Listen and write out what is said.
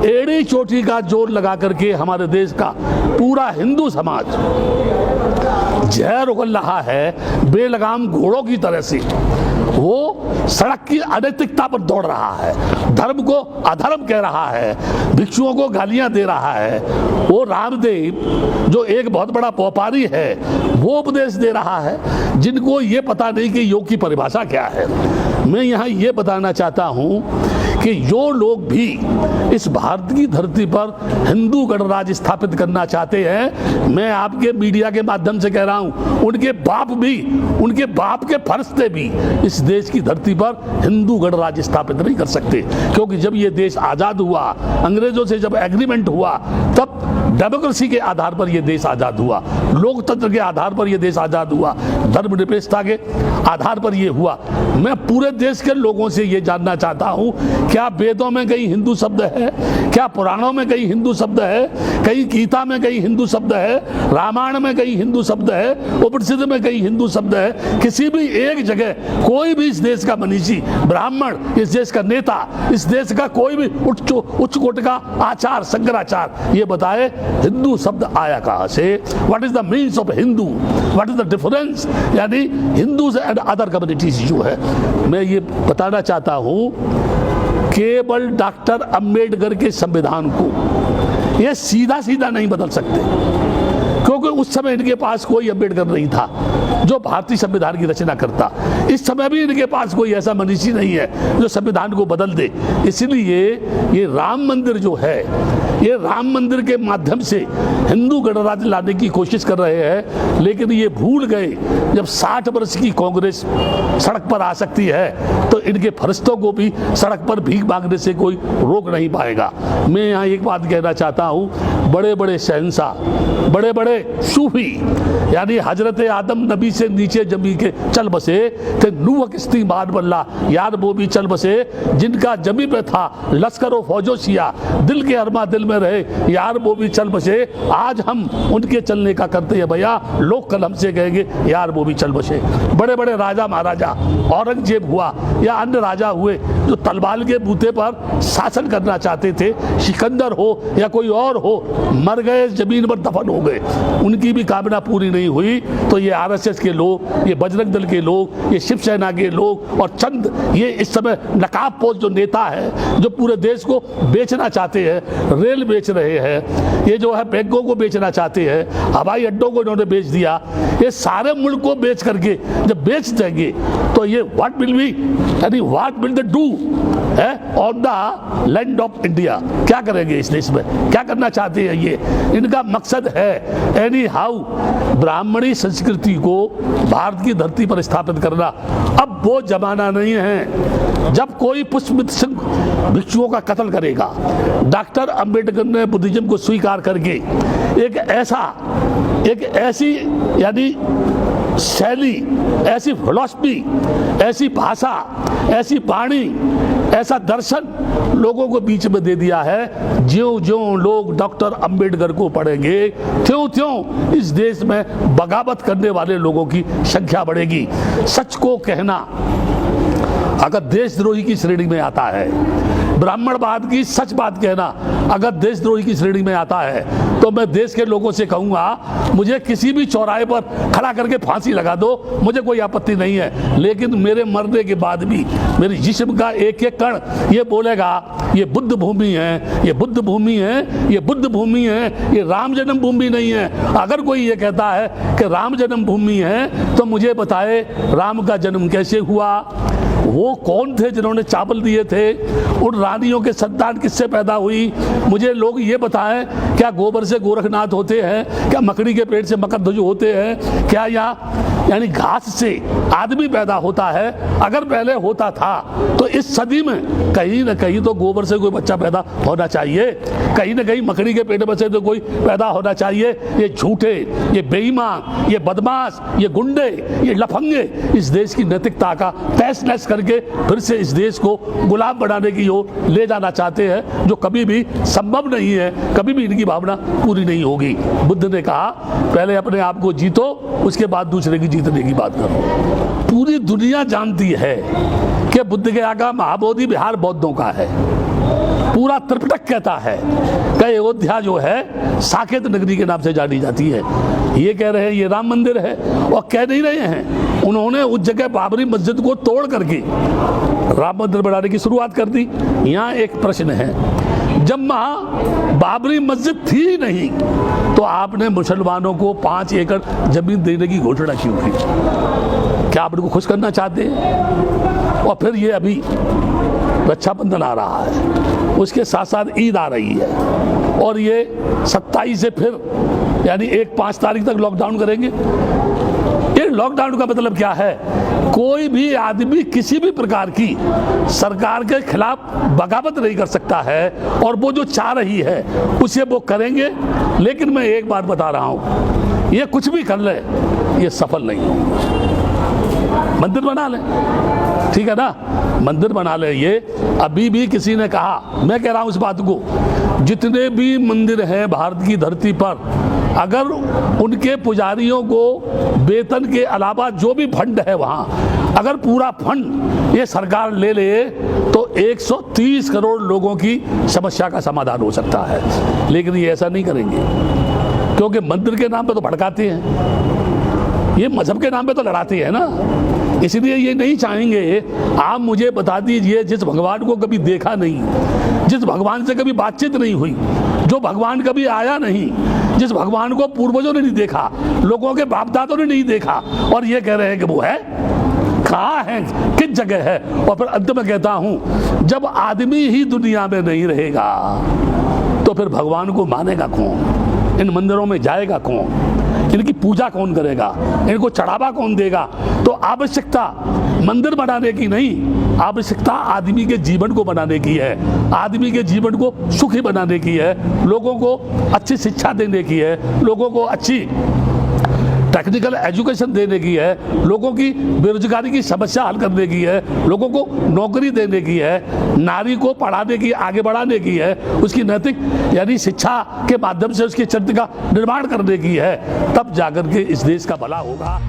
एड़ी चोटी का जोर लगा करके हमारे देश का पूरा हिंदू समाज जहर उगल रहा है बेलगाम घोड़ों की तरह से। वो सड़क की अनैतिकता पर दौड़ रहा है, धर्म को अधर्म कह रहा है, भिक्षुओं को गालियां दे रहा है। वो रामदेव जो एक बहुत बड़ा व्यापारी है वो उपदेश दे रहा है, जिनको ये पता नहीं कि योग की परिभाषा क्या है। मैं यहाँ ये बताना चाहता हूँ कि जो लोग भी इस भारत की धरती पर हिंदू गणराज्य स्थापित करना चाहते हैं, मैं आपके मीडिया के माध्यम से कह रहा हूं, उनके बाप के फरिश्ते भी इस देश की धरती पर हिंदू गणराज्य स्थापित नहीं कर सकते। क्योंकि जब ये देश आजाद हुआ, अंग्रेजों से जब एग्रीमेंट हुआ, तब डेमोक्रेसी के आधार पर यह देश आजाद हुआ, लोकतंत्र के आधार पर यह देश आजाद हुआ, धर्मनिरपेक्षता के आधार पर यह हुआ। मैं पूरे देश के लोगों से यह जानना चाहता हूं, क्या वेदों में कहीं हिंदू शब्द है? क्या पुराणों में कहीं हिंदू शब्द है? कहीं गीता में कहीं हिंदू शब्द है? रामायण में कहीं हिंदू शब्द है? उपनिषद में कहीं हिंदू शब्द है? किसी भी एक जगह कोई भी इस देश का मनीषी, ब्राह्मण, इस देश का नेता, इस देश का कोई भी उच्च कोटि का आचार, शंकराचार्य ये बताए हिंदू शब्द आया कहां से? What is the means of Hindu? What is the difference? यानी हिंदूज एंड अदर कम्युनिटीज जो है, मैं ये बताना चाहता हूं, केवल डॉक्टर अंबेडकर के संविधान को ये सीधा सीधा नहीं बदल सकते, क्योंकि उस समय इनके पास कोई अंबेडकर नहीं था जो भारतीय संविधान की रचना करता। इस समय भी इनके पास कोई ऐसा मनीषी नहीं है जो संविधान को बदल दे। इसलिए ये राम मंदिर जो है, ये राम मंदिर के माध्यम से हिंदू गणराज्य लाने की कोशिश कर रहे हैं, लेकिन ये भूल गए जब 60 वर्ष की कांग्रेस सड़क पर आ सकती है तो इनके फरिश्तों को भी सड़क पर भीख मांगने से कोई रोक नहीं पाएगा। मैं यहाँ एक बात कहना चाहता हूँ, बड़े बड़े शहंशाह, बड़े बड़े सूफी, यानी हजरत आदम नबी से नीचे जमी के चल बसे थे, नूह किस्ती मान बल्ला यार वो भी चल बसे, जिनका जमी पे था लश्करो फौजो सिया, दिल के अरमा दिल में रहे यार वो भी चल बसे। आज हम उनके चलने का करते हैं भैया, लोग कल हमसे कहेंगे यार वो भी चल बसे। बड़े बड़े राजा महाराजा, औरंगजेब हुआ या अन्य राजा हुए जो तलवार के बूते पर शासन करना चाहते थे, सिकंदर हो या कोई और हो, मर गए, जमीन पर दफन हो गए, उनकी भी कामना पूरी नहीं हुई। तो ये आरएसएस के लोग, ये बजरंग दल के लोग, ये शिवसेना के लोग और चंद ये इस समय नकाबपोश जो नेता है जो पूरे देश को बेचना चाहते हैं, रेल बेच रहे हैं, ये जो है बैंकों को बेचना चाहते हैं, हवाई अड्डों को इन्होंने बेच दिया, ये सारे मुल्क को बेच करके जब बेच देंगे तो ये व्हाट विल बी, यानी what will they do on the land of India? क्या करेंगे इस देश में? क्या करना चाहते हैं ये? इनका मकसद है एनी हाउ ब्राह्मणी संस्कृति को भारत की धरती पर स्थापित करना। अब वो जमाना नहीं है जब कोई पुष्पमित्र सिंह भिक्षुओं का कत्ल करेगा। डॉक्टर अंबेडकर ने बुद्धिज्म को स्वीकार करके एक ऐसी यानी शैली, ऐसी फिलॉसफी, ऐसी भाषा, ऐसी वाणी, ऐसा दर्शन लोगों को बीच में दे दिया है। ज्यों ज्यों लोग डॉक्टर अंबेडकर को पढ़ेंगे, त्यों त्यों इस देश में बगावत करने वाले लोगों की संख्या बढ़ेगी। सच को कहना अगर देशद्रोही की श्रेणी में आता है, ब्राह्मणवाद की सच बात कहना अगर देशद्रोही की श्रेणी में आता है, तो मैं देश के लोगों से कहूंगा, मुझे किसी भी चौराहे पर खड़ा करके फांसी लगा दो, मुझे कोई आपत्ति नहीं है, लेकिन मेरे मरने के बाद भी मेरे जिस्म का एक एक कण ये बोलेगा ये बुद्ध भूमि है, ये बुद्ध भूमि है, ये बुद्ध भूमि है, ये राम जन्म भूमि नहीं है। अगर कोई ये कहता है कि राम जन्म भूमि है तो मुझे बताए राम का जन्म कैसे हुआ? वो कौन थे जिन्होंने चावल दिए थे? उन रानियों के संतान किससे पैदा हुई? मुझे लोग ये बताएं, क्या गोबर से गोरखनाथ होते हैं? क्या मकड़ी के पेट से मकरध्वज होते हैं? क्या यहाँ यानी घास से आदमी पैदा होता है? अगर पहले होता था तो इस सदी में कहीं ना कहीं तो गोबर से कोई बच्चा पैदा होना चाहिए, कहीं ना कहीं मकड़ी के पेट में से तो कोई पैदा होना चाहिए। ये झूठे, ये बेईमान, ये बदमाश, ये गुंडे, ये लफंगे इस देश की नैतिकता का तहस नहस करके फिर से इस देश को गुलाम बनाने की ओर ले जाना चाहते हैं, जो कभी भी संभव नहीं है, कभी भी इनकी भावना पूरी नहीं होगी। बुद्ध ने कहा पहले अपने आप को जीतो, उसके बाद दूसरे की जीतने की बात करो। पूरी दुनिया जानती है कि बुद्ध के आका महाबोधि बिहार बौद्धों का है। पूरा त्रिपिटक कहता है कि अयोध्या जो है साकेत नगरी के नाम से जानी जाती है। ये कह रहे हैं ये राम मंदिर है, और कह नहीं रहे हैं, उन्होंने उस जगह बाबरी मस्जिद को तोड़ करके राम मंदिर बनाने की शुरुआत कर दी। यहाँ एक प्रश्न है, जब वहाँ बाबरी मस्जिद थी ही नहीं तो आपने मुसलमानों को 5 एकड़ जमीन देने की घोषणा क्यों की? क्या आप उनको खुश करना चाहते हैं? और फिर ये अभी रक्षाबंधन आ रहा है, उसके साथ साथ ईद आ रही है, और ये 27 से फिर यानी 1-5 तारीख तक लॉकडाउन करेंगे। ये लॉकडाउन का मतलब क्या है? कोई भी आदमी किसी भी प्रकार की सरकार के खिलाफ बगावत नहीं कर सकता है, और वो जो चाह रही है उसे वो करेंगे। लेकिन मैं एक बात बता रहा हूं, ये कुछ भी कर ले ये सफल नहीं होगा। मंदिर बना ले, ठीक है ना, मंदिर बना ले। ये अभी भी किसी ने कहा, मैं कह रहा हूं इस बात को, जितने भी मंदिर हैं भारत की धरती पर, अगर उनके पुजारियों को वेतन के अलावा जो भी फंड है वहाँ, अगर पूरा फंड ये सरकार ले ले तो 130 करोड़ लोगों की समस्या का समाधान हो सकता है। लेकिन ये ऐसा नहीं करेंगे, क्योंकि मंदिर के नाम पे तो भड़काते हैं, ये मजहब के नाम पे तो लड़ाते हैं ना। इसलिए ये नहीं चाहेंगे। आप मुझे बता दीजिए, जिस भगवान को कभी देखा नहीं, जिस भगवान से कभी बातचीत नहीं हुई, जो भगवान कभी आया नहीं, जिस भगवान को पूर्वजों ने नहीं देखा, लोगों के बाप दादों ने नहीं देखा, और ये कह रहे हैं कि वो है, कहाँ है, किस जगह है? और फिर अंत में कहता हूं, जब आदमी ही दुनिया में नहीं रहेगा तो फिर भगवान को मानेगा कौन? इन मंदिरों में जाएगा कौन? इनकी पूजा कौन करेगा? इनको चढ़ावा कौन देगा? तो आवश्यकता मंदिर बनाने की नहीं, आवश्यकता आदमी के जीवन को बनाने की है, आदमी के जीवन को सुखी बनाने की है, लोगों को अच्छी शिक्षा देने की है, लोगों को अच्छी टेक्निकल एजुकेशन देने की है, लोगों की बेरोजगारी की समस्या हल करने की है, लोगों को नौकरी देने की है, नारी को पढ़ाने की, आगे बढ़ाने की है, उसकी नैतिक यानी शिक्षा के माध्यम से उसके चरित्र का निर्माण करने की है। तब जाकर के इस देश का भला होगा।